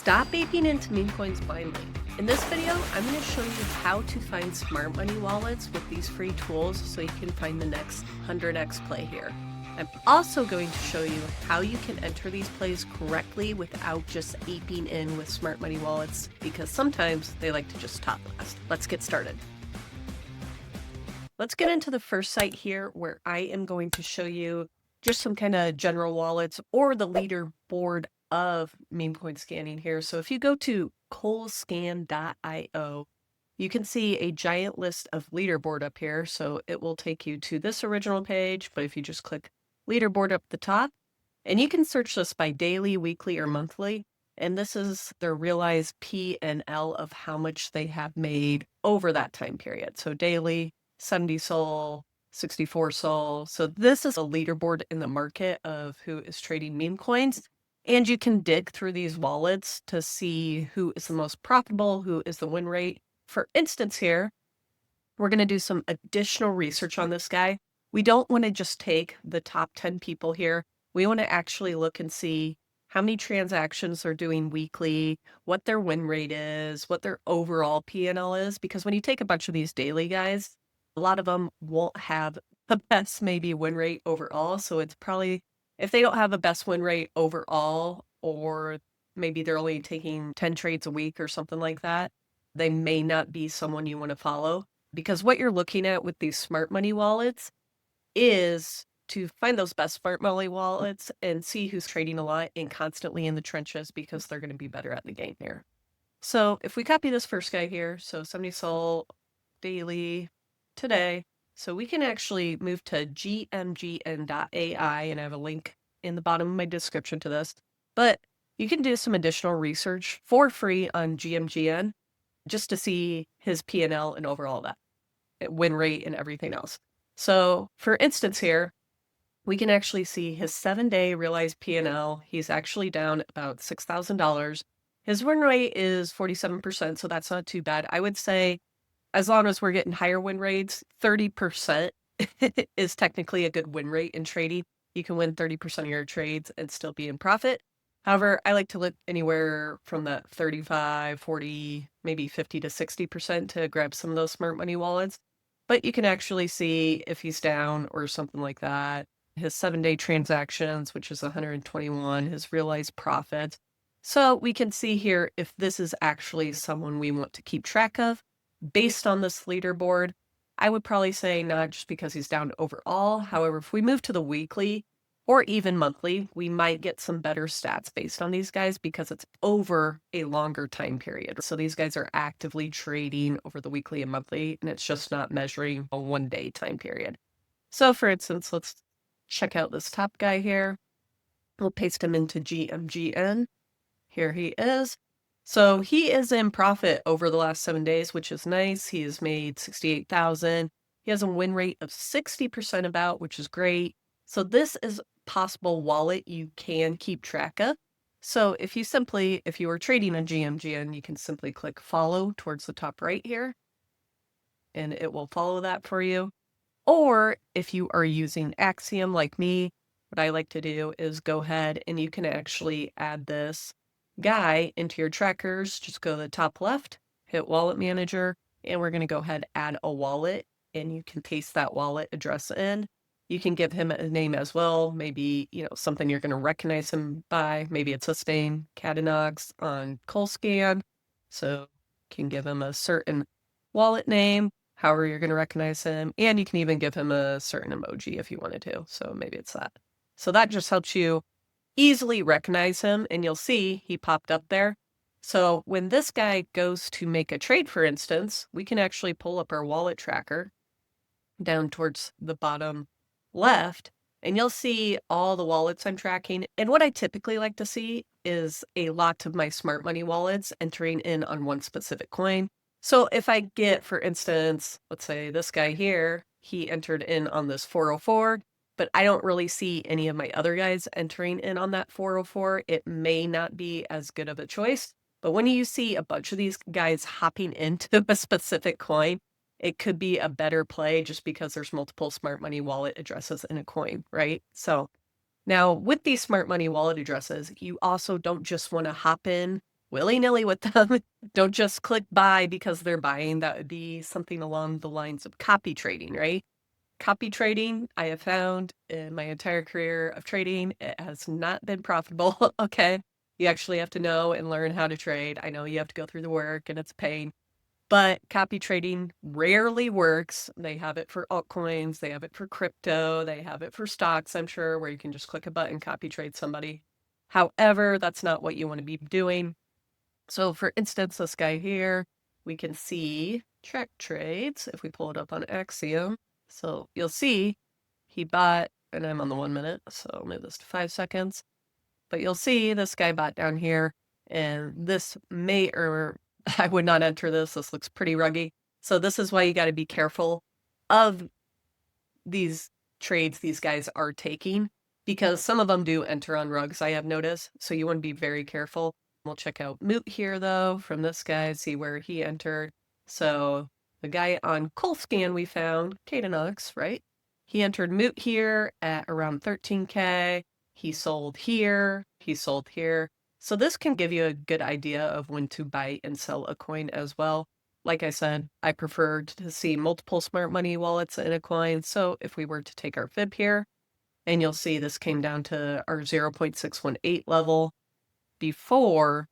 Stop aping into meme coins blindly. In this video, I'm going to show you how to find smart money wallets with these free tools so you can find the next 100x play here. I'm also going to show you how you can enter these plays correctly without just aping in with smart money wallets, because sometimes they like to just top last. Let's get started. Let's get into the first site here where I am going to show you just some kind of general wallets or the leaderboard of meme coin scanning here. So if you go to KolScan.io, you can see a giant list of leaderboard up here. So it will take you to this original page, but if you just click leaderboard up the top, and you can search this by daily, weekly, or monthly. And this is their realized P&L of how much they have made over that time period. So daily, 70 sol, 64 sol. So this is a leaderboard in the market of who is trading meme coins. And you can dig through these wallets to see who is the most profitable, who is the win rate. For instance here, we're going to do some additional research on this guy. We don't want to just take the top 10 people here. We want to actually look and see how many transactions they're doing weekly, what their win rate is, what their overall P&L is. Because when you take a bunch of these daily guys, a lot of them won't have the best maybe win rate overall. So it's probably, if they don't have a best win rate overall, or maybe they're only taking 10 trades a week or something like that, they may not be someone you want to follow. Because what you're looking at with these smart money wallets is to find those best smart money wallets and see who's trading a lot and constantly in the trenches, because they're going to be better at the game here. So if we copy this first guy here, so 70 sol daily today, so we can actually move to GMGN.ai, and I have a link in the bottom of my description to this, but you can do some additional research for free on GMGN just to see his P&L and overall that win rate and everything else. So for instance here, we can actually see his 7-day realized P&L. He's actually down about $6,000. His win rate is 47%, so that's not too bad. I would say as long as we're getting higher win rates, 30% is technically a good win rate in trading. You can win 30% of your trades and still be in profit. However, I like to look anywhere from that 35, 40, maybe 50 to 60% to grab some of those smart money wallets. But you can actually see if he's down or something like that. His 7-day transactions, which is 121, his realized profits. So we can see here if this is actually someone we want to keep track of. Based on this leaderboard, I would probably say not, just because he's down overall. However, if we move to the weekly or even monthly, we might get some better stats based on these guys because it's over a longer time period. So these guys are actively trading over the weekly and monthly, and it's just not measuring a 1-day time period. So for instance, let's check out this top guy here. We'll paste him into GMGN. Here he is. So he is in profit over the last 7 days, which is nice. He has made 68,000. He has a win rate of 60% about, which is great. So this is a possible wallet you can keep track of. So if you were trading on GMGN, you can simply click follow towards the top right here, and it will follow that for you. Or if you are using Axiom like me, what I like to do is go ahead and you can actually add this guy into your trackers. Just go to the top left, hit wallet manager, and we're going to go ahead and add a wallet, and you can paste that wallet address in. You can give him a name as well, maybe, something you're going to recognize him by. Maybe it's a Spain Catanogs on KolScan. So you can give him a certain wallet name, however you're going to recognize him, and you can even give him a certain emoji if you wanted to. So maybe it's that. So that just helps you easily recognize him, and you'll see he popped up there. So when this guy goes to make a trade, for instance, we can actually pull up our wallet tracker down towards the bottom left, and you'll see all the wallets I'm tracking. And what I typically like to see is a lot of my smart money wallets entering in on one specific coin. So if I get, for instance, let's say this guy here, he entered in on this 404, but I don't really see any of my other guys entering in on that 404. It may not be as good of a choice. But when you see a bunch of these guys hopping into a specific coin, it could be a better play just because there's multiple smart money wallet addresses in a coin, right? So now with these smart money wallet addresses, you also don't just want to hop in willy-nilly with them. Don't just click buy because they're buying. That would be something along the lines of copy trading, right? Copy trading, I have found in my entire career of trading, it has not been profitable. Okay. You actually have to know and learn how to trade. I know you have to go through the work and it's a pain, but copy trading rarely works. They have it for altcoins, they have it for crypto, they have it for stocks, I'm sure, where you can just click a button, copy trade somebody. However, that's not what you want to be doing. So for instance, this guy here, we can see track trades if we pull it up on Axiom. So you'll see he bought, and I'm on the 1 minute, so I'll move this to 5 seconds. But you'll see this guy bought down here, and this may, or I would not enter this. This looks pretty ruggy. So this is why you got to be careful of these trades these guys are taking, because some of them do enter on rugs, I have noticed. So you want to be very careful. We'll check out Moot here, though, from this guy, see where he entered. So the guy on KolScan we found, Kadenox, right? He entered Moot here at around 13K. He sold here. He sold here. So this can give you a good idea of when to buy and sell a coin as well. Like I said, I prefer to see multiple smart money wallets in a coin. So if we were to take our fib here, and you'll see this came down to our 0.618 level before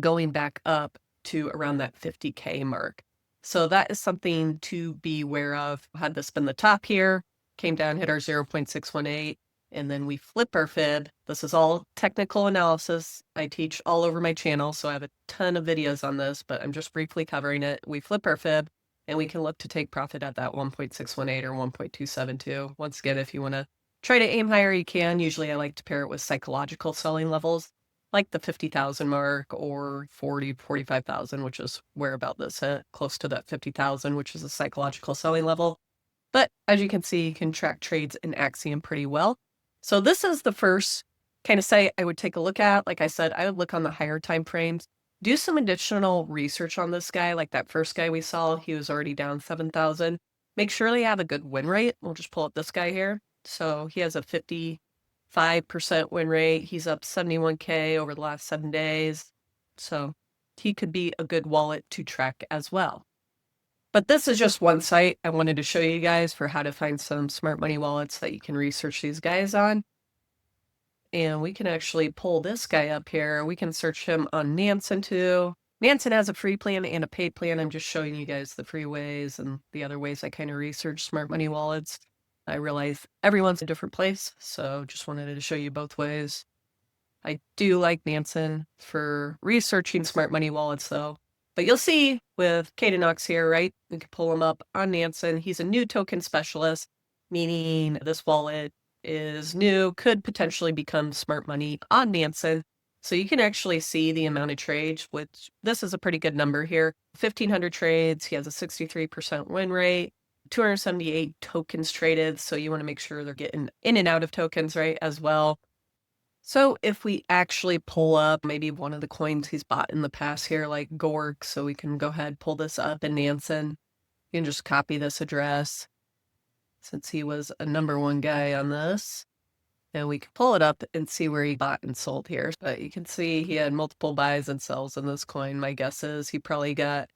going back up to around that 50K mark. So that is something to be aware of. Had this been the top here, came down, hit our 0.618, and then we flip our fib. This is all technical analysis. I teach all over my channel, so I have a ton of videos on this, but I'm just briefly covering it. We flip our fib, and we can look to take profit at that 1.618 or 1.272. Once again, if you want to try to aim higher, you can. Usually I like to pair it with psychological selling levels, like the 50,000 mark or 40, 45,000, which is where about this at, close to that 50,000, which is a psychological selling level. But as you can see, you can track trades in Axiom pretty well. So this is the first kind of site I would take a look at. Like I said, I would look on the higher time frames, do some additional research on this guy. Like that first guy we saw, he was already down 7,000. Make sure they have a good win rate. We'll just pull up this guy here. So he has a 55% win rate. He's up 71K over the last 7 days. So he could be a good wallet to track as well. But this is just one site I wanted to show you guys for how to find some smart money wallets that you can research these guys on. And we can actually pull this guy up here. We can search him on Nansen too. Nansen has a free plan and a paid plan. I'm just showing you guys the free ways and the other ways I kind of research smart money wallets. I realize everyone's a different place, so just wanted to show you both ways. I do like Nansen for researching smart money wallets though. But you'll see with Kadenox here, right? We can pull him up on Nansen. He's a new token specialist, meaning this wallet is new, could potentially become smart money on Nansen. So you can actually see the amount of trades, which this is a pretty good number here. 1,500 trades. He has a 63% win rate, 278 tokens traded. So you want to make sure they're getting in and out of tokens, right, as well. So if we actually pull up maybe one of the coins he's bought in the past here, like GORK, so we can go ahead, pull this up in Nansen. You can just copy this address since he was a #1 guy on this. And we can pull it up and see where he bought and sold here. But you can see he had multiple buys and sells in this coin. My guess is he probably got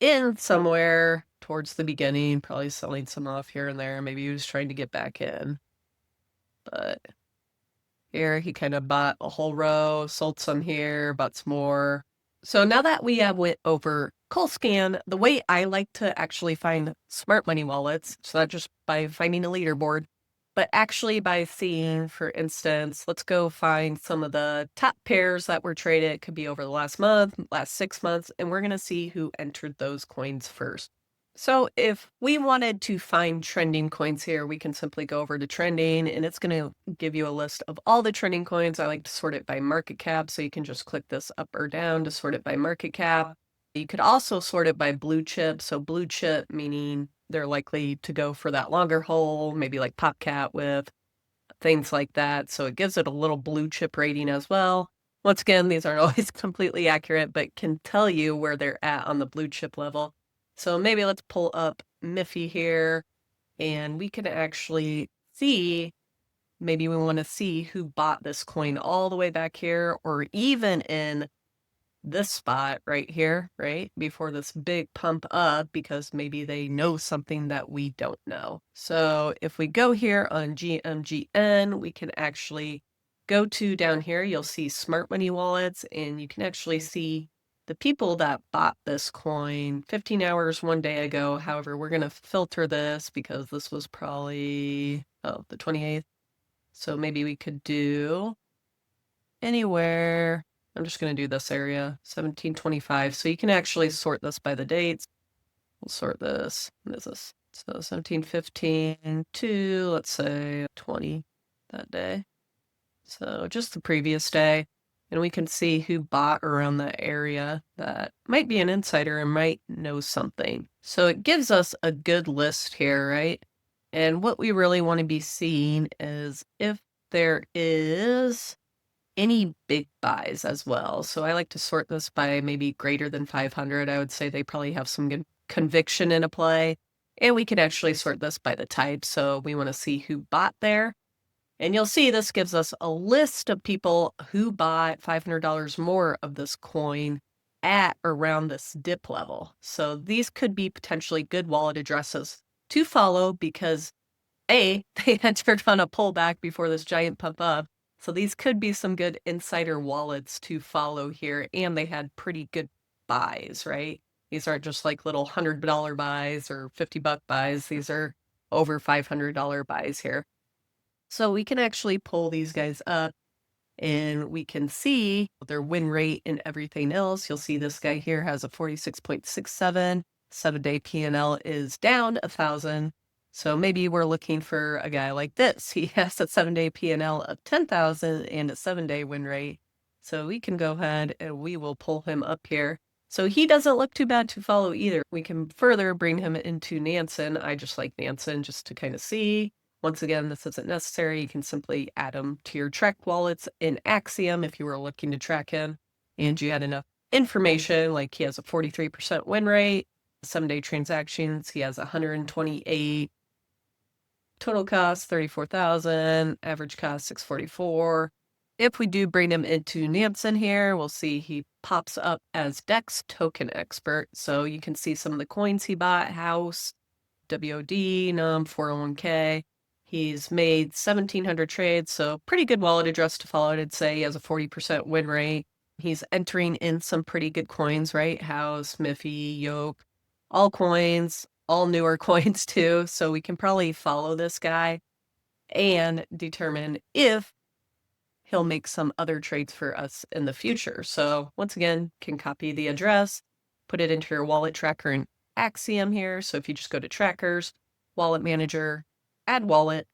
in somewhere towards the beginning, probably selling some off here and there. Maybe he was trying to get back in. But here he kind of bought a whole row, sold some here, bought some more. So now that we have went over KolScan, the way I like to actually find smart money wallets, it's not just by finding a leaderboard, but actually by seeing, for instance, let's go find some of the top pairs that were traded. It could be over the last month, last 6 months, and we're going to see who entered those coins first. So if we wanted to find trending coins here, we can simply go over to trending and it's going to give you a list of all the trending coins. I like to sort it by market cap. So you can just click this up or down to sort it by market cap. You could also sort it by blue chip. So blue chip meaning they're likely to go for that longer hole, maybe like PopCat with things like that. So it gives it a little blue chip rating as well. Once again, these aren't always completely accurate, but can tell you where they're at on the blue chip level. So maybe let's pull up Miffy here and we can actually see, maybe we want to see who bought this coin all the way back here or even in this spot right here, right? Before this big pump up, because maybe they know something that we don't know. So if we go here on GMGN, we can actually go to down here, you'll see smart money wallets, and you can actually see the people that bought this coin 15 hours one day ago. However, we're going to filter this because this was probably, the 28th. So maybe we could do anywhere. I'm just going to do this area, 1725. So you can actually sort this by the dates. We'll sort this. What is this? So 1715 to, let's say, 20 that day. So just the previous day. And we can see who bought around that area that might be an insider and might know something. So it gives us a good list here, right? And what we really want to be seeing is if there is any big buys as well. So I like to sort this by maybe greater than 500. I would say they probably have some good conviction in a play. And we can actually sort this by the type. So we want to see who bought there. And you'll see this gives us a list of people who bought $500 more of this coin at around this dip level. So these could be potentially good wallet addresses to follow because A, they entered on a pullback before this giant pump up. So these could be some good insider wallets to follow here. And they had pretty good buys, right? These aren't just like little $100 buys or $50 buys. These are over $500 buys here. So we can actually pull these guys up and we can see their win rate and everything else. You'll see this guy here has a 46.67. 7-day P&L is down 1,000. So maybe we're looking for a guy like this. He has a 7-day P&L of 10,000 and a 7-day win rate. So we can go ahead and we will pull him up here. So he doesn't look too bad to follow either. We can further bring him into Nansen. I just like Nansen just to kind of see. Once again, this isn't necessary. You can simply add them to your track wallets in Axiom if you were looking to track him and you had enough information, like he has a 43% win rate, 7-day transactions, he has 128, total cost 34,000, average cost 644. If we do bring him into Nansen here, we'll see he pops up as DEX token expert. So you can see some of the coins he bought, House, WOD, NUM, 401k. He's made 1,700 trades, so pretty good wallet address to follow. I'd say he has a 40% win rate. He's entering in some pretty good coins, right? House, Miffy, Yoke, all coins, all newer coins too. So we can probably follow this guy and determine if he'll make some other trades for us in the future. So once again, can copy the address, put it into your wallet tracker in Axiom here. So if you just go to trackers, wallet manager, add wallet,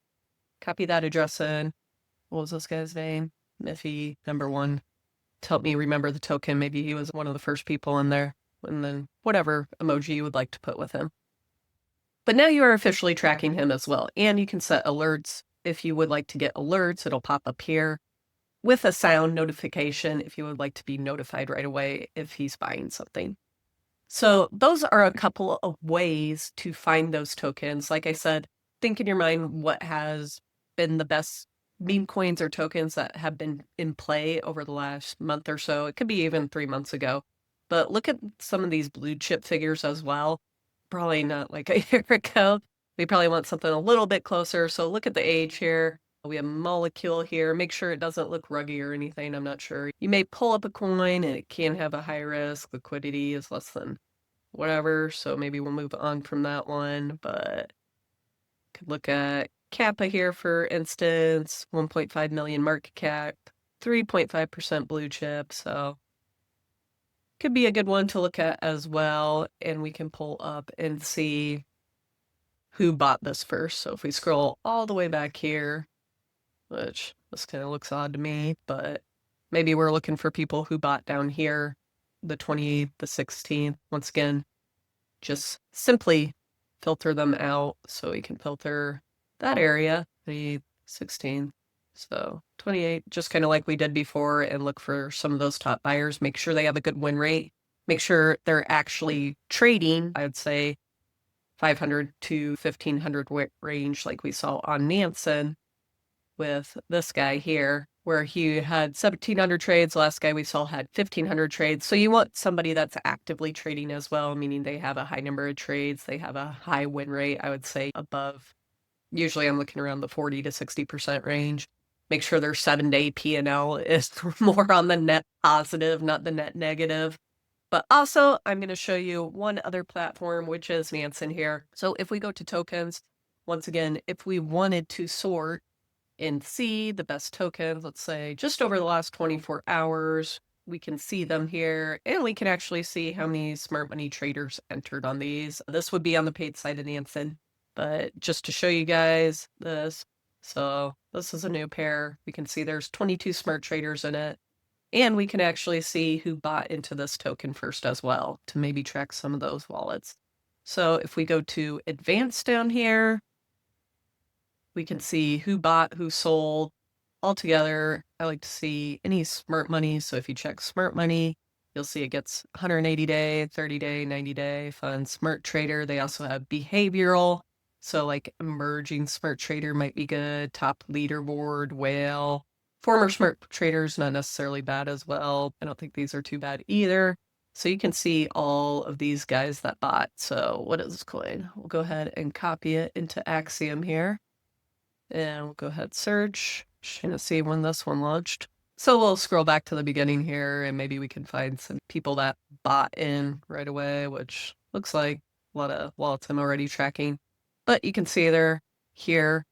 copy that address in. What was this guy's name? Miffy, #1. To help me remember the token. Maybe he was one of the first people in there. And then whatever emoji you would like to put with him. But now you are officially tracking him as well. And you can set alerts. If you would like to get alerts, it'll pop up here with a sound notification if you would like to be notified right away if he's buying something. So those are a couple of ways to find those tokens. Like I said, think in your mind what has been the best meme coins or tokens that have been in play over the last month or so. It could be even 3 months ago. But look at some of these blue chip figures as well. Probably not like a year ago. We probably want something a little bit closer. So look at the age here. We have molecule here. Make sure it doesn't look ruggy or anything. I'm not sure. You may pull up a coin and it can have a high risk. Liquidity is less than whatever. So maybe we'll move on from that one. But could look at Kappa here, for instance, 1.5 million market cap, 3.5% blue chip. So could be a good one to look at as well. And we can pull up and see who bought this first. So if we scroll all the way back here, which this kind of looks odd to me, but maybe we're looking for people who bought down here, the 28th, the 16th. Once again, just simply filter them out. So we can filter that area, the 16th. So 28, just kind of like we did before, and look for some of those top buyers. Make sure they have a good win rate. Make sure they're actually trading, I would say, 500 to 1,500 range like we saw on Nansen with this guy here. where he had 1,700 trades. Last guy we saw had 1,500 trades. So you want somebody that's actively trading as well, meaning they have a high number of trades, they have a high win rate, I would say above. Usually I'm looking around the 40 to 60% range. Make sure their 7-day P&L is more on the net positive, not the net negative. But also, I'm going to show you one other platform, which is Nansen here. So if we go to tokens, once again, if we wanted to sort and see the best tokens, let's say just over the last 24 hours, we can see them here, and we can actually see how many smart money traders entered on these. This would be on the paid side of Nansen, but just to show you guys this. So this is a new pair. We can see there's 22 smart traders in it. And we can actually see who bought into this token first as well to maybe track some of those wallets. So if we go to advanced down here, we can see who bought, who sold. Altogether, I like to see any smart money. So if you check smart money, you'll see it gets 180-day, 30-day, 90-day fund. Smart trader, they also have behavioral. So like emerging smart trader might be good. Top leaderboard, whale. Former smart traders, not necessarily bad as well. I don't think these are too bad either. So you can see all of these guys that bought. So what is this coin? We'll go ahead and copy it into Axiom here. And we'll go ahead search. Trying to see when this one launched. So we'll scroll back to the beginning here and maybe we can find some people that bought in right away, which looks like a lot of wallets I'm already tracking. But you can see there, here,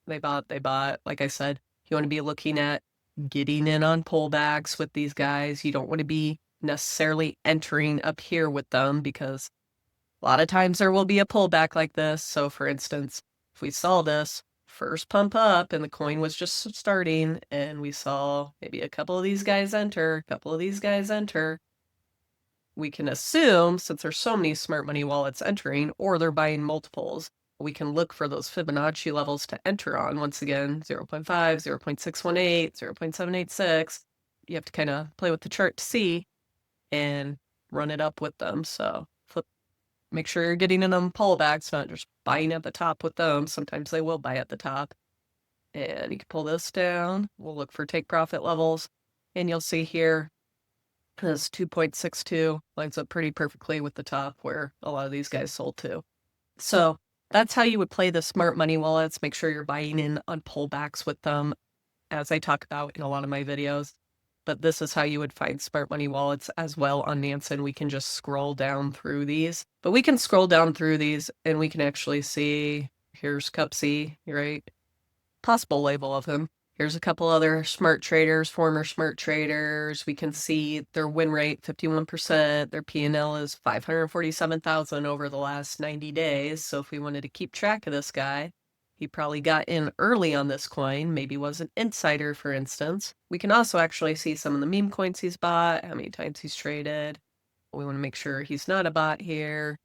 they bought. Like I said, you want to be looking at getting in on pullbacks with these guys. You don't want to be necessarily entering up here with them because a lot of times there will be a pullback like this. So for instance, if we saw this first pump up and the coin was just starting and we saw maybe a couple of these guys enter, we can assume, since there's so many smart money wallets entering or they're buying multiples, we can look for those Fibonacci levels to enter on. Once again, 0.5, 0.618, 0.786. You have to kind of play with the chart to see and run it up with them. So make sure you're getting in them pullbacks, not just buying at the top with them. Sometimes they will buy at the top. And you can pull this down. We'll look for take profit levels. And you'll see here, this 2.62 lines up pretty perfectly with the top where a lot of these guys sold to. So that's how you would play the smart money wallets. Make sure you're buying in on pullbacks with them, as I talk about in a lot of my videos. But this is how you would find smart money wallets as well on Nansen. We can just scroll down through these. But we can scroll down through these and we can actually see, here's Cup C, right? Possible label of him. Here's a couple other smart traders, former smart traders. We can see their win rate, 51%. Their P&L is 547,000 over the last 90 days. So if we wanted to keep track of this guy, he probably got in early on this coin, maybe was an insider, for instance. We can also actually see some of the meme coins he's bought, how many times he's traded. We want to make sure he's not a bot here.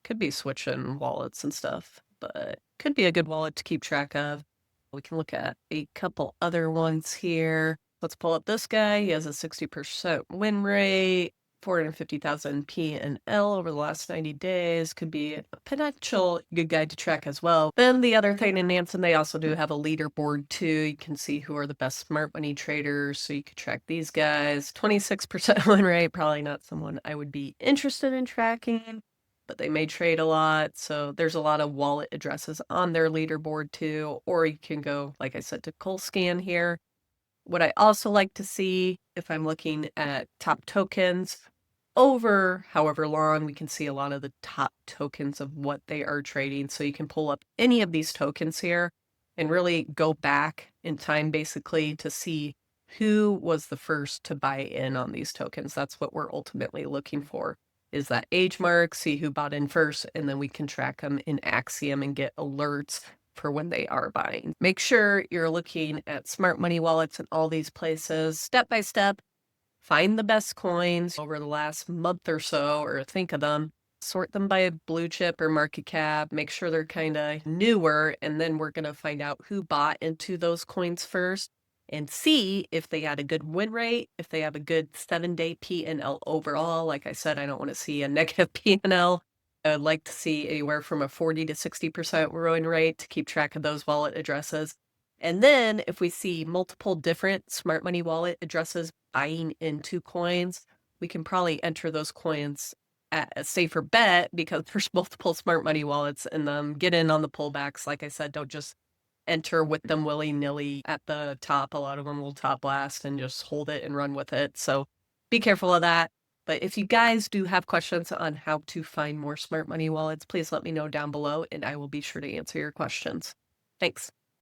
Could be switching wallets and stuff, but could be a good wallet to keep track of. We can look at a couple other ones here. Let's pull up this guy. He has a 60% win rate, 450,000 P&L over the last 90 days. Could be a potential good guide to track as well. Then the other thing in Nansen, they also do have a leaderboard too. You can see who are the best smart money traders. So you could track these guys. 26% win rate, probably not someone I would be interested in tracking, but they may trade a lot. So there's a lot of wallet addresses on their leaderboard too. Or you can go, like I said, to KolScan here. What I also like to see, if I'm looking at top tokens, over however long, we can see a lot of the top tokens of what they are trading. So you can pull up any of these tokens here and really go back in time basically to see who was the first to buy in on these tokens. That's what we're ultimately looking for, is that age mark, see who bought in first, and then we can track them in Axiom and get alerts for when they are buying. Make sure you're looking at smart money wallets in all these places, step by step. Find the best coins over the last month or so, or think of them. Sort them by blue chip or market cap. Make sure they're kind of newer, and then we're going to find out who bought into those coins first and see if they had a good win rate, if they have a good 7-day P&L overall. Like I said, I don't want to see a negative P&L. I would like to see anywhere from a 40 to 60% win rate to keep track of those wallet addresses. And then if we see multiple different smart money wallet addresses buying into coins, we can probably enter those coins at a safer bet because there's multiple smart money wallets in them. Get in on the pullbacks. Like I said, don't just enter with them willy-nilly at the top. A lot of them will top blast and just hold it and run with it. So be careful of that. But if you guys do have questions on how to find more smart money wallets, please let me know down below and I will be sure to answer your questions. Thanks.